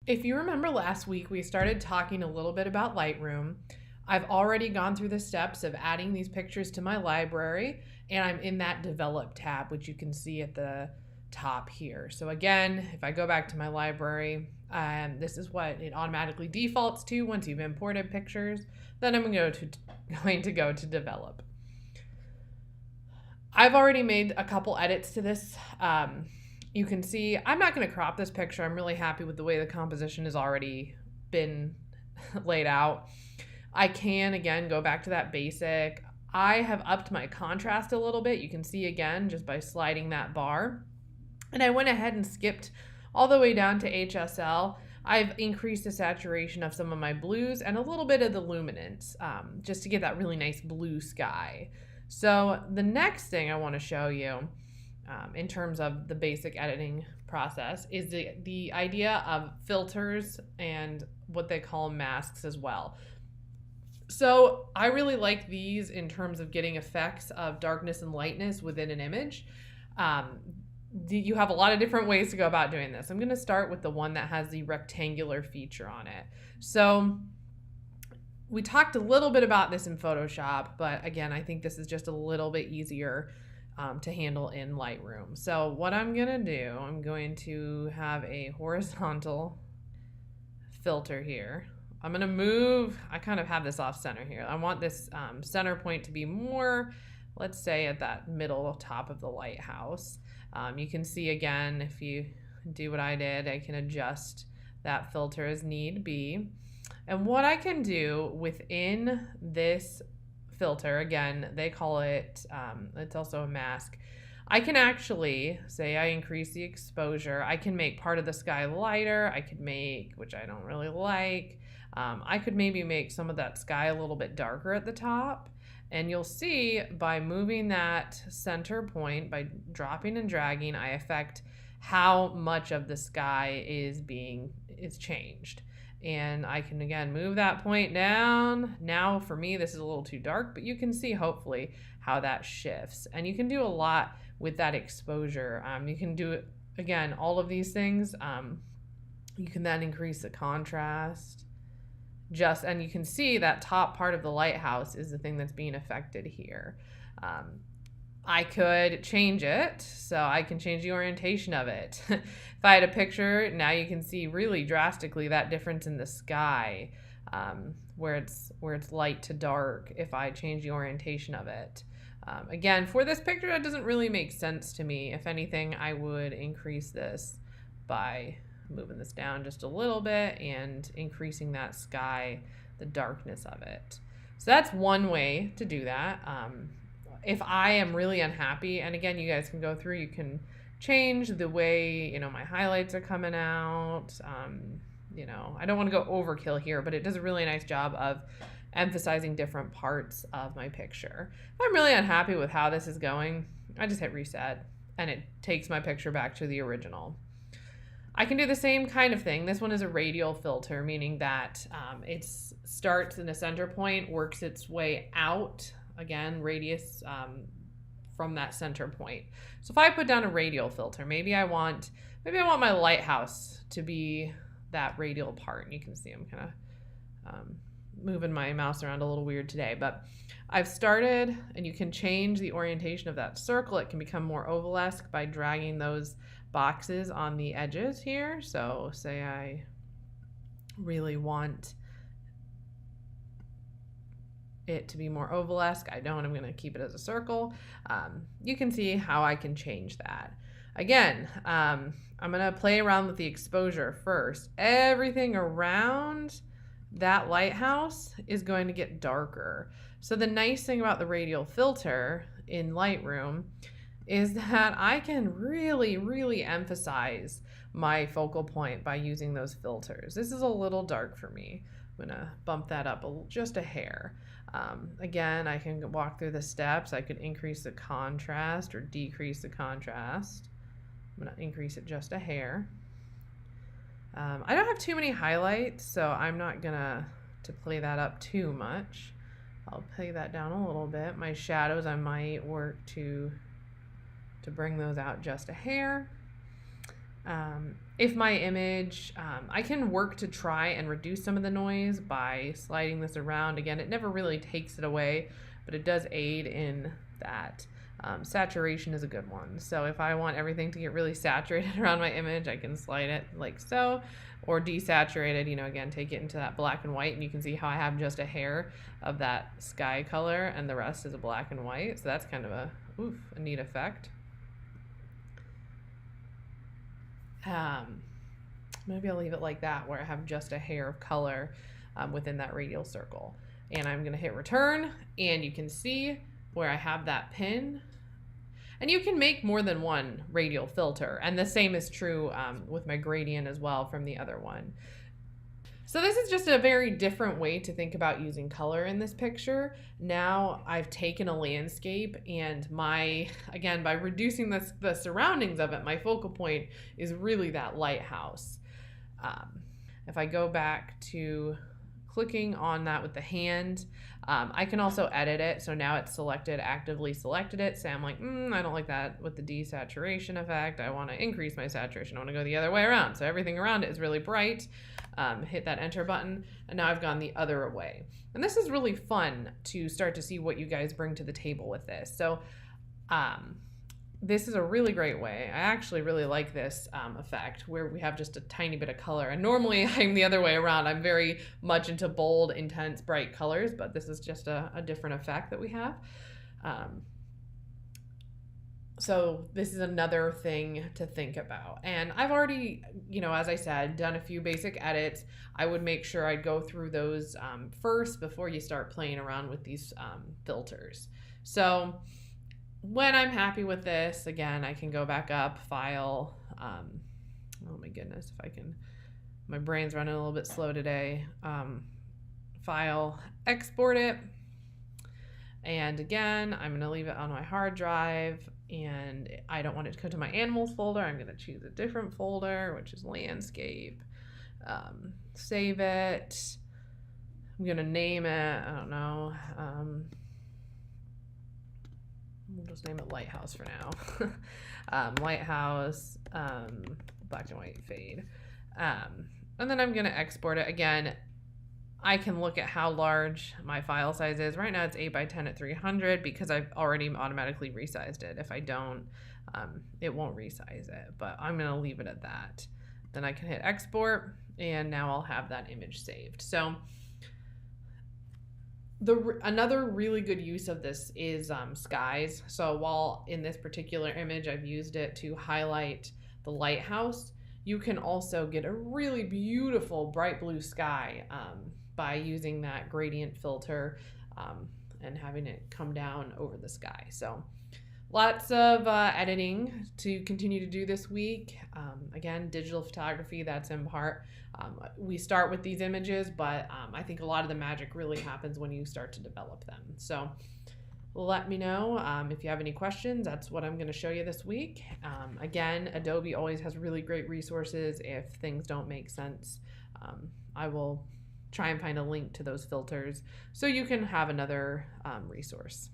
If you remember last week, we started talking a little bit about Lightroom. I've already gone through the steps of adding these pictures to my library, and I'm in that Develop tab, which you can see at the top here. So again, if I go back to my library, this is what it automatically defaults to once you've imported pictures. Then I'm going to go to Develop. I've already made a couple edits to this. You can see I'm not going to crop this picture. I'm really happy with the way the composition has already been laid out. I can, again, go back to that basic. I have upped my contrast a little bit. You can see, again, just by sliding that bar. And I went ahead and skipped all the way down to HSL. I've increased the saturation of some of my blues and a little bit of the luminance, just to get that really nice blue sky. So the next thing I want to show you in terms of the basic editing process is the idea of filters and what they call masks as well. So I really like these in terms of getting effects of darkness and lightness within an image. You have a lot of different ways to go about doing this. I'm going to start with the one that has the rectangular feature on it. So we talked a little bit about this in Photoshop, but again, I think this is just a little bit easier to handle in Lightroom. So what I'm gonna do, I'm going to have a horizontal filter here. I'm gonna move, I kind of have this off center here. I want this center point to be more, let's say at that middle top of the lighthouse. You can see again, if you do what I did, I can adjust that filter as need be. And what I can do within this filter, again, they call it, it's also a mask. I can actually say I increase the exposure. I can make part of the sky lighter. I could make, which I don't really like, I could maybe make some of that sky a little bit darker at the top. And you'll see by moving that center point, by dropping and dragging, I affect how much of the sky is changed. And I can, again, move that point down. Now, for me, this is a little too dark, but you can see, hopefully, how that shifts. And you can do a lot with that exposure. You can do it, again, all of these things. You can then increase the contrast. And you can see that top part of the lighthouse is the thing that's being affected here. I could change it, so I can change the orientation of it. If I had a picture, now you can see really drastically that difference in the sky, where it's light to dark if I change the orientation of it. Again, for this picture, that doesn't really make sense to me. If anything, I would increase this by moving this down just a little bit and increasing that sky, the darkness of it. So that's one way to do that. If I am really unhappy, and again, you guys can go through, you can change the way, my highlights are coming out. I don't want to go overkill here, but it does a really nice job of emphasizing different parts of my picture. If I'm really unhappy with how this is going, I just hit reset and it takes my picture back to the original. I can do the same kind of thing. This one is a radial filter, meaning that it starts in a center point, works its way out, again, radius from that center point. So if I put down a radial filter, maybe I want my lighthouse to be that radial part. And you can see I'm kind of moving my mouse around a little weird today, but I've started, and you can change the orientation of that circle. It can become more ovalesque by dragging those boxes on the edges here. So say I really want it to be more ovalesque. I don't. I'm going to keep it as a circle. You can see how I can change that. Again, I'm going to play around with the exposure first. Everything around that lighthouse is going to get darker. So the nice thing about the radial filter in Lightroom is that I can really, really emphasize my focal point by using those filters. This is a little dark for me. I'm going to bump that up just a hair. Again, I can walk through the steps. I could increase the contrast or decrease the contrast. I'm going to increase it just a hair. I don't have too many highlights, so I'm not going to play that up too much. I'll play that down a little bit. My shadows, I might work to bring those out just a hair. if my image, I can work to try and reduce some of the noise by sliding this around. Again, it never really takes it away, but it does aid in that. Saturation is a good one. So if I want everything to get really saturated around my image, I can slide it like so, or desaturated, you know, again, take it into that black and white, and you can see how I have just a hair of that sky color and the rest is a black and white. So that's kind of a neat effect. Maybe I'll leave it like that, where I have just a hair of color within that radial circle. And I'm gonna hit return, and you can see where I have that pin. And you can make more than one radial filter, and the same is true with my gradient as well from the other one. So this is just a very different way to think about using color in this picture. Now I've taken a landscape, and again, by reducing the surroundings of it, my focal point is really that lighthouse. If I go back to clicking on that with the hand, I can also edit it. So now it's selected, actively selected it. Say I'm like, I don't like that with the desaturation effect. I want to increase my saturation. I want to go the other way around. So everything around it is really bright. Hit that enter button, and now I've gone the other way. And this is really fun to start to see what you guys bring to the table with this. So this is a really great way. I actually really like this effect where we have just a tiny bit of color. And normally I'm the other way around. I'm very much into bold, intense, bright colors, but this is just a different effect that we have. So this is another thing to think about. And I've already, you know, as I said, done a few basic edits. I would make sure I'd go through those first before you start playing around with these filters. So when I'm happy with this, again, I can go back up, file. Oh my goodness, if I can, my brain's running a little bit slow today. File, export it. And again, I'm gonna leave it on my hard drive, and I don't want it to go to my animals folder. I'm gonna choose a different folder, which is landscape. Save it. I'm gonna name it, I don't know. We'll just name it Lighthouse for now. Lighthouse, black and white fade. And then I'm gonna export it. Again, I can look at how large my file size is. Right now it's 8 by 10 at 300 because I've already automatically resized it. If I don't, it won't resize it, but I'm gonna leave it at that. Then I can hit export, and now I'll have that image saved. So another really good use of this is skies. So while in this particular image I've used it to highlight the lighthouse, you can also get a really beautiful bright blue sky by using that gradient filter and having it come down over the sky. So lots of editing to continue to do this week. Again, digital photography, that's in part. We start with these images, but I think a lot of the magic really happens when you start to develop them. So let me know if you have any questions. That's what I'm going to show you this week. Again, Adobe always has really great resources. If things don't make sense, I will try and find a link to those filters so you can have another resource.